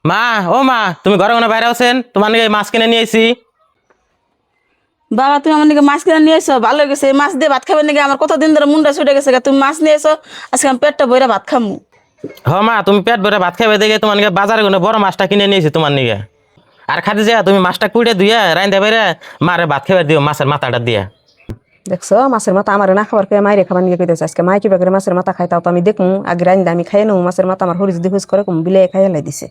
মা ও মা তুমি ঘরে কোনো বাইরে আছেন তোমার নাকি মাছ কিনে নিয়ে এসি। বাবা তুমি আমার নাকি মাছ কিনে নিয়ে এসো, ভালো গেছে। এই মাছ দিয়ে ভাত খাবে নাকি? আমার কতদিন ধরে মুন্ডা ছুটে গেছে। তুমি মাছ নিয়ে এসো, আজকে আমি পেটটা বইরা ভাত খামু। হ মা তুমি পেট ভরে ভাত খাবে দেখে তোমার নাকি বাজারে কোনো বড় মাছটা কিনে নিয়েছি তোমার নিকে। আর খাতে যা তুমি মাছটা কুড়ে ধুয়ে রাইন্দা বাইরে মারে ভাত খাবার দিও মাছের মাথাটা দিয়ে। দেখছো মাছের মাথা আমার না খাবার খেয়ে মাইরে খাবার নিয়ে কইতেছে আজকে মাই কিবা করে মাছের মাথা খাইতাও তো আমি দেখমু আগে রাইন্দা আমি খাই নেবো মাছের মাথা আমার হরিজ দিহুজ করে কম বিলে খাই হেলাই দিছে।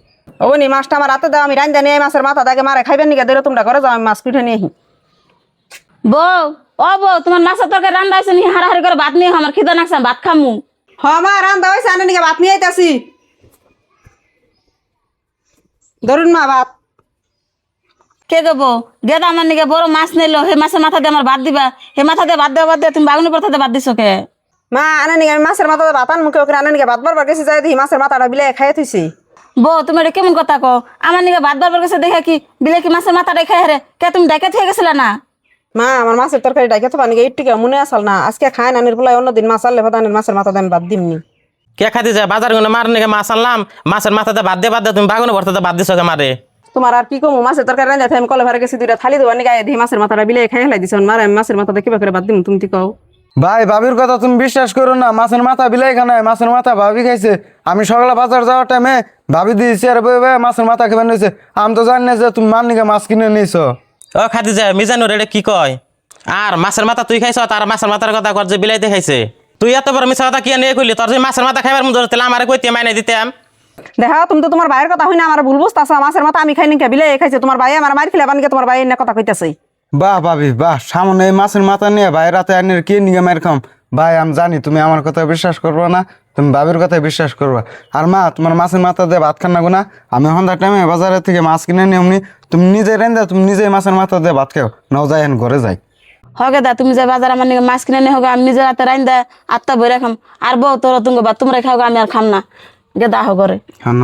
ওনি মাছটা আমার হাতে দাও আমি রাইন্দা নিয়ে মাছের মাথা দাগে মারে খাইবেন নিকে ধরে তোমরা ঘরে যাও আমি মাছ পিঠে নিয়ে আহি। বউ ও বউ, তোমার মাছের তরকারি রান্না হয়েছে নি? হাড়াহাড়ি করে ভাত নিয়ে আমার খিদা নাকছে, ভাত খামু। হ মা রান্দা হইছে আনে নিকে ভাত নিয়ে আইতাছি। ধরুন মা ভাত। কে গো গেদা আমার নিকে বড় মাছ নিলো, হে মাছের মাথা দিয়ে আমার ভাত দিবা? হে মাথা দিয়ে ভাত দেওয়া বাদ দিয়ে তুমি বাগুনি পাতাতে ভাত দিছো কে? মা আনে নিকে আমি মাছের মাথা ভাত আন মুখে ওকে আনে নিকে ভাত বারবার গেছি যাই দেখি মাছের মাথাটা বিলে খাই থইছি। বউ তুমি এটা কেমন কথা কো? আমার নিকে ভাত বারবার গেছে দেখে কি বিলে কি মাছের মাথাটাই খাই হারে? কে তুমি ডাকে থেকে গেছিলে না? মা আমার মাছের তরকারি ডাকে তো পানি একটু মনে আসল না আজকে খায় নানির পোলায় অন্যদিন মাছ আনলে ভাতানের মাছের মাথা আমি বাদ দিমনি। কে খাতে যায় বাজার কোনো মার নাকি মাছ আনলাম মাছের মাথাতে ভাত দিয়ে তুমি বাগুনে ভর্তাতে ভাত দিছো কে মারে? তোমার আর কি কমু মাছের তরকারি রান্না আমি কলে ভরে গেছি দুইটা থালি দেবো গায়ে দিয়ে মাছের মাথাটা বিলে খাই হেলাই দিছ মারে আমি মাছের মাথাটা কিবা করে বাদ দিম তুমি কও। ভাই ভাবির কথা তুমি বিশ্বাস করো না, মাছের মাথা বিলাই খানায় মাছের মাথা ভাবি খাইছে। আমি সকালে বাজার যাওয়ার টাইমে ভাবি দিয়েছি আর মাছের মাথা খেবেন নিয়েছে। আমি তো জানি না যে তুমি মান নিকে মাছ কিনে নিয়েছো। ও খাতে যায় মিজানুর এটা কি কয়? আর মাছের মাথা তুই খাইছ তার মাছের মাথার কথা কর যে বিলাইতে খাইছে। তুই এত বড় মিছা কথা কি নিয়ে কইলি? তোর যে মাছের মাথা খাইবার মধ্যে তাহলে আমার কইতে মাইনে দিতাম। দেখা তুমি তো তোমার ভাইয়ের কথা হই না আমার ভুল বুঝতেছো। মাছের মাথা আমি খাই নিকে বিলে খাইছে তোমার ভাই আমার মার খেলে বানিয়ে তোমার ভাই এনে কথা কইতাছে। বাহ ভাবি বাহ, সামনে এই মাছের মাথা নিয়ে ভাই রাতে আনির কে নিয়ে মার খাম। ভাই আমি জানি তুমি আমার কথা বিশ্বাস করবো না, তুমি ভাবির কথা বিশ্বাস করবা। আর মা তোমার মাছের মাথা দিয়ে ভাত খান না গুনা, আমি সন্ধ্যার টাইমে বাজারের থেকে মাছ কিনে নিয়ে অমনি তুমি নিজে রেন্দা তুমি নিজেই মাছের মাথা দিয়ে ভাত খাও নাও যাই ঘরে যাই। হগে দা তুমি যে বাজার আমার নিকে মাছ কিনে নিয়ে হোক আমি নিজের হাতে রাইন দা আত্মা বইরা খাম। আর বউ তোর তুমি তোমরা খাও আমি আর খাম না। গেদা হোক ঘরে। হ্যাঁ